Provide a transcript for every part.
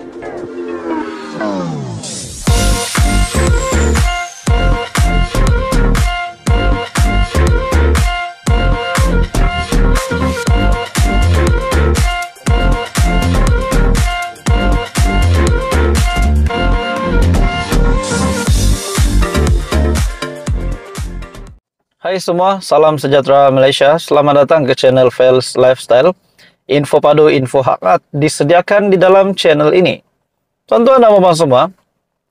Hai semua, salam sejahtera Malaysia. Selamat datang ke channel Fels Lifestyle. Info padu, info hangat disediakan di dalam channel ini. Tuan-tuan dan puan semua,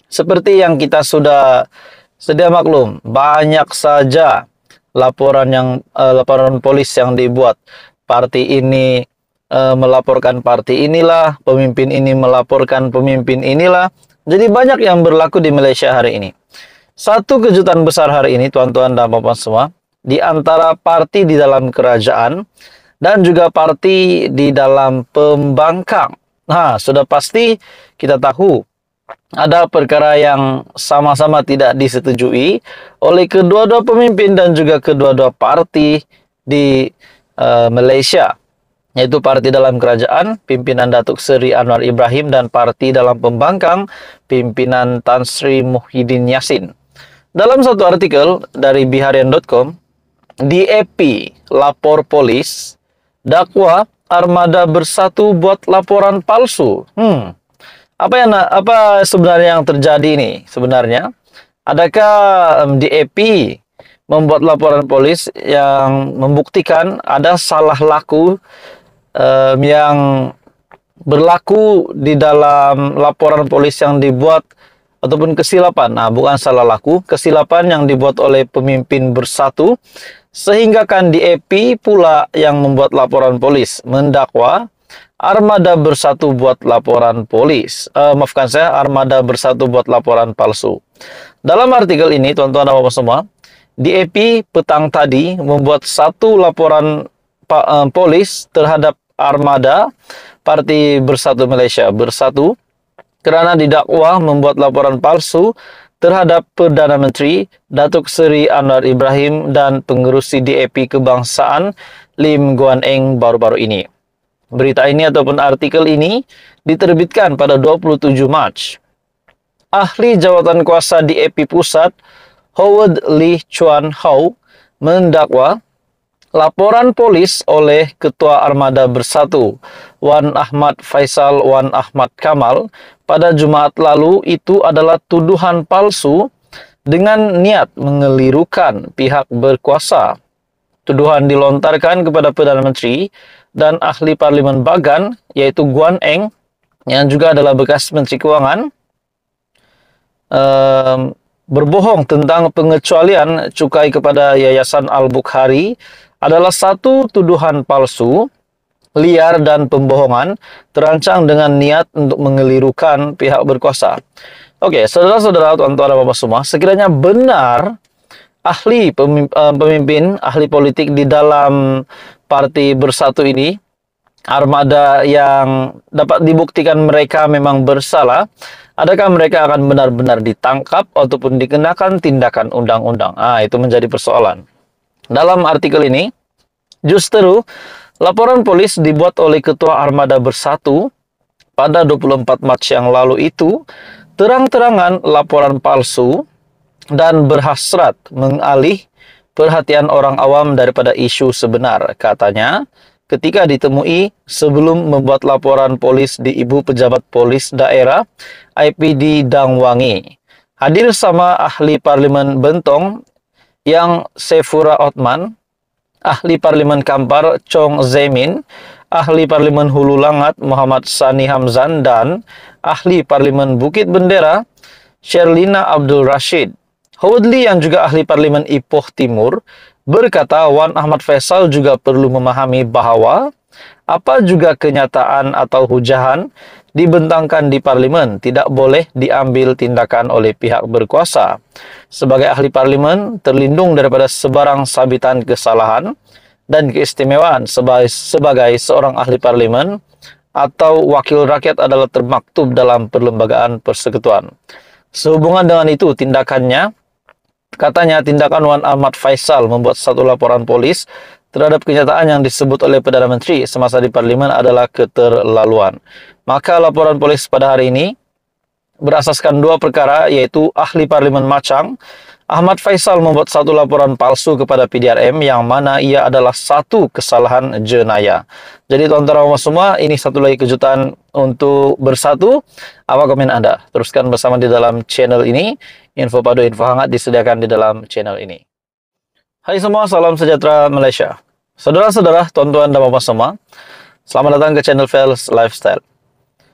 seperti yang kita sudah sedia maklum, banyak saja laporan polis yang dibuat. Parti ini melaporkan parti inilah, pemimpin ini melaporkan pemimpin inilah. Jadi banyak yang berlaku di Malaysia hari ini. Satu kejutan besar hari ini, tuan-tuan dan puan semua, di antara parti di dalam kerajaan dan juga parti di dalam pembangkang. Nah, sudah pasti kita tahu ada perkara yang sama-sama tidak disetujui oleh kedua-dua pemimpin dan juga kedua-dua parti di Malaysia, yaitu parti dalam kerajaan, pimpinan Datuk Seri Anwar Ibrahim, dan parti dalam pembangkang, pimpinan Tan Sri Muhyiddin Yassin. Dalam satu artikel dari Biharian.com, DAP lapor polis, dakwa armada bersatu buat laporan palsu. Apa sebenarnya yang terjadi ini? Sebenarnya, adakah DAP membuat laporan polis yang membuktikan ada salah laku yang berlaku di dalam laporan polis yang dibuat, ataupun kesilapan? Nah, bukan salah laku, kesilapan yang dibuat oleh pemimpin bersatu, sehingga kan DAP pula yang membuat laporan polis, mendakwa armada bersatu buat laporan polis. Maafkan saya, armada bersatu buat laporan palsu. Dalam artikel ini, tuan-tuan dan puan semua, DAP petang tadi membuat satu laporan polis terhadap armada Parti Bersatu Malaysia Bersatu, kerana didakwa membuat laporan palsu terhadap Perdana Menteri Datuk Seri Anwar Ibrahim dan pengerusi DAP Kebangsaan Lim Guan Eng baru-baru ini. Berita ini ataupun artikel ini diterbitkan pada 27 Mac. Ahli Jawatan Kuasa DAP Pusat Howard Lee Chuan Hau mendakwa laporan polis oleh Ketua Armada Bersatu Wan Ahmad Faisal Wan Ahmad Kamal pada Jumaat lalu itu adalah tuduhan palsu dengan niat mengelirukan pihak berkuasa. Tuduhan dilontarkan kepada Perdana Menteri dan Ahli Parlimen Bagan, yaitu Guan Eng, yang juga adalah bekas Menteri Kewangan, berbohong tentang pengecualian cukai kepada Yayasan Al-Bukhari adalah satu tuduhan palsu, liar dan pembohongan terancang dengan niat untuk mengelirukan pihak berkuasa. Oke, saudara-saudara, tuan-tuan dan puan semua, sekiranya benar ahli pemimpin, ahli politik di dalam Parti Bersatu ini, armada yang dapat dibuktikan mereka memang bersalah, adakah mereka akan benar-benar ditangkap ataupun dikenakan tindakan undang-undang? Itu menjadi persoalan. Dalam artikel ini, justru laporan polis dibuat oleh Ketua Armada Bersatu pada 24 Mac yang lalu itu terang-terangan laporan palsu dan berhasrat mengalih perhatian orang awam daripada isu sebenar. Katanya, ketika ditemui sebelum membuat laporan polis di Ibu Pejabat Polis Daerah IPD Dangwangi. Hadir sama Ahli Parlimen Bentong yang Sefura Othman, Ahli Parlimen Kampar Chong Zemin, Ahli Parlimen Hulu Langat Muhammad Sani Hamzan, dan Ahli Parlimen Bukit Bendera Sherlina Abdul Rashid. Howard Lee yang juga Ahli Parlimen Ipoh Timur berkata Wan Ahmad Faisal juga perlu memahami bahawa apa juga kenyataan atau hujahan dibentangkan di Parlimen tidak boleh diambil tindakan oleh pihak berkuasa. Sebagai ahli Parlimen, terlindung daripada sebarang sabitan kesalahan dan keistimewaan sebagai seorang ahli Parlimen atau wakil rakyat adalah termaktub dalam Perlembagaan Persekutuan. Sehubungan dengan itu, tindakannya, katanya tindakan Wan Ahmad Faisal membuat satu laporan polis terhadap kenyataan yang disebut oleh Perdana Menteri semasa di Parlimen adalah keterlaluan. Maka laporan polis pada hari ini berasaskan dua perkara, yaitu ahli Parlimen Machang, Ahmad Faisal, membuat satu laporan palsu kepada PDRM yang mana ia adalah satu kesalahan jenayah. Jadi tuan-tuan semua, ini satu lagi kejutan untuk bersatu. Apa komen Anda? Teruskan bersama di dalam channel ini. Info padu, info hangat disediakan di dalam channel ini. Hai semua, salam sejahtera Malaysia. Saudara-saudara, tuan-tuan dan bapak semua, selamat datang ke channel Fels Lifestyle.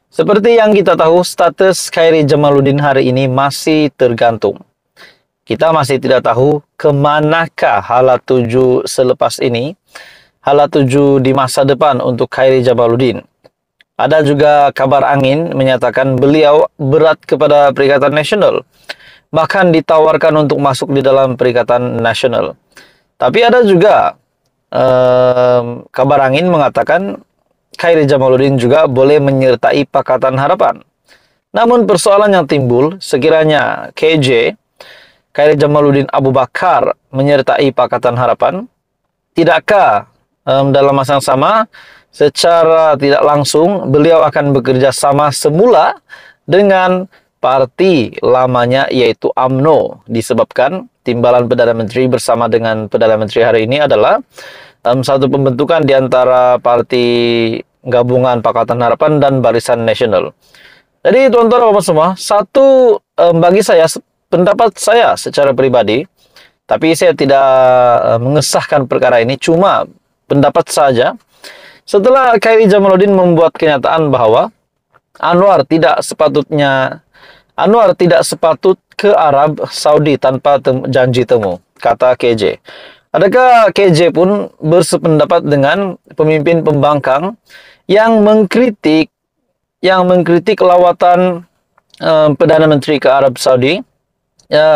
Seperti yang kita tahu, status Khairy Jamaluddin hari ini masih tergantung. Kita masih tidak tahu kemanakah hala tuju selepas ini, hala tuju di masa depan untuk Khairy Jamaluddin. Ada juga kabar angin menyatakan beliau berat kepada Perikatan Nasional, bahkan ditawarkan untuk masuk di dalam Perikatan Nasional. Tapi ada juga kabar angin mengatakan Khairy Jamaluddin juga boleh menyertai Pakatan Harapan. Namun persoalan yang timbul, sekiranya KJ, Khairy Jamaluddin Abu Bakar, menyertai Pakatan Harapan, tidakkah dalam masa yang sama, secara tidak langsung, beliau akan bekerja sama semula dengan parti lamanya, yaitu UMNO, disebabkan timbalan Perdana Menteri bersama dengan Perdana Menteri hari ini adalah satu pembentukan di antara parti gabungan Pakatan Harapan dan Barisan Nasional. Jadi tuan-tuan bapak semua, satu bagi saya, pendapat saya secara pribadi, tapi saya tidak mengesahkan perkara ini, cuma pendapat saja. Setelah Khairy Jamaluddin membuat kenyataan bahwa Anwar tidak sepatut ke Arab Saudi tanpa janji temu, kata KJ. Adakah KJ pun bersependapat dengan pemimpin pembangkang yang mengkritik lawatan Perdana Menteri ke Arab Saudi,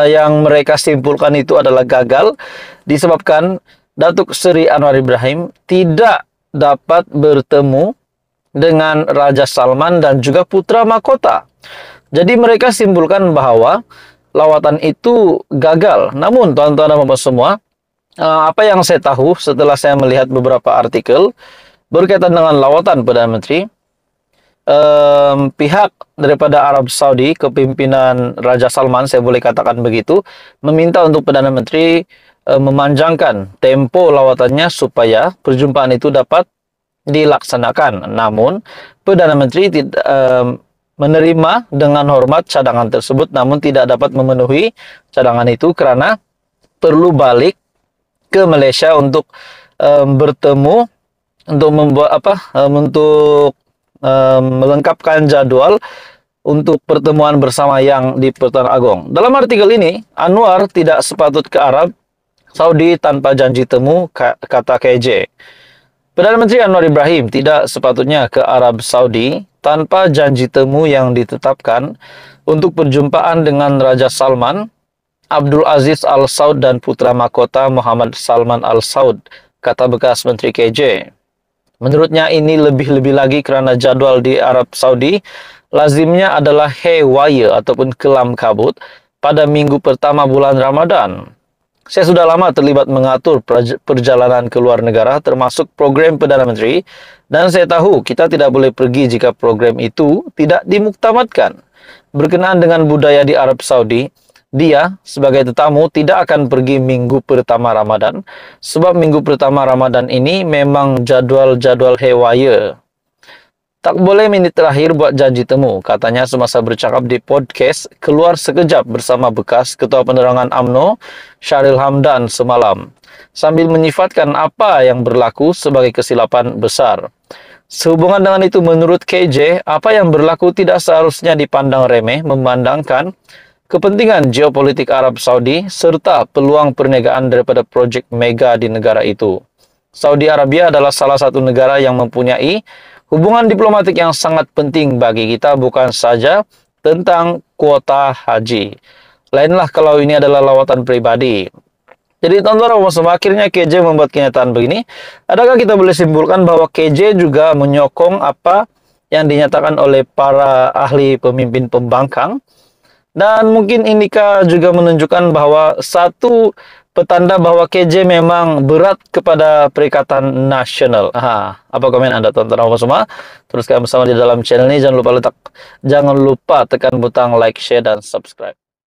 yang mereka simpulkan itu adalah gagal disebabkan Datuk Seri Anwar Ibrahim tidak dapat bertemu dengan Raja Salman dan juga putra mahkota. Jadi mereka simpulkan bahwa lawatan itu gagal. Namun tuan-tuan dan bapak semua, apa yang saya tahu setelah saya melihat beberapa artikel berkaitan dengan lawatan Perdana Menteri, pihak daripada Arab Saudi, kepimpinan Raja Salman, saya boleh katakan begitu, meminta untuk Perdana Menteri memanjangkan tempo lawatannya supaya perjumpaan itu dapat dilaksanakan. Namun Perdana Menteri tidak menerima dengan hormat cadangan tersebut, namun tidak dapat memenuhi cadangan itu karena perlu balik ke Malaysia untuk bertemu, untuk melengkapkan jadwal untuk pertemuan bersama yang di Pertuan Agong. Dalam artikel ini, Anwar tidak sepatut ke Arab Saudi tanpa janji temu, kata KJ. Perdana Menteri Anwar Ibrahim tidak sepatutnya ke Arab Saudi tanpa janji temu yang ditetapkan untuk perjumpaan dengan Raja Salman, Abdul Aziz Al Saud dan putra mahkota Muhammad Salman Al Saud, kata bekas Menteri KJ. Menurutnya ini lebih-lebih lagi kerana jadwal di Arab Saudi lazimnya adalah haywire ataupun kelam kabut pada minggu pertama bulan Ramadan. Saya sudah lama terlibat mengatur perjalanan ke luar negara termasuk program Perdana Menteri, dan saya tahu kita tidak boleh pergi jika program itu tidak dimuktamadkan. Berkenaan dengan budaya di Arab Saudi, dia sebagai tetamu tidak akan pergi minggu pertama Ramadan, sebab minggu pertama Ramadan ini memang jadwal-jadwal haywire. Tak boleh minit terakhir buat janji temu, katanya semasa bercakap di podcast Keluar Sekejap bersama bekas Ketua Penerangan UMNO Syahril Hamdan semalam, sambil menyifatkan apa yang berlaku sebagai kesilapan besar. Sehubungan dengan itu, menurut KJ, apa yang berlaku tidak seharusnya dipandang remeh memandangkan kepentingan geopolitik Arab Saudi serta peluang perniagaan daripada projek mega di negara itu. Saudi Arabia adalah salah satu negara yang mempunyai hubungan diplomatik yang sangat penting bagi kita, bukan saja tentang kuota haji. Lainlah kalau ini adalah lawatan pribadi. Jadi tuan-tuan semua, akhirnya KJ membuat kenyataan begini. Adakah kita boleh simpulkan bahwa KJ juga menyokong apa yang dinyatakan oleh para ahli pemimpin pembangkang? Dan mungkin inikah juga menunjukkan bahwa satu petanda bahwa KJ memang berat kepada perikatan nasional. Apa komen Anda teman-teman semua? Teruskan bersama di dalam channel ini. Jangan lupa tekan butang like, share, dan subscribe.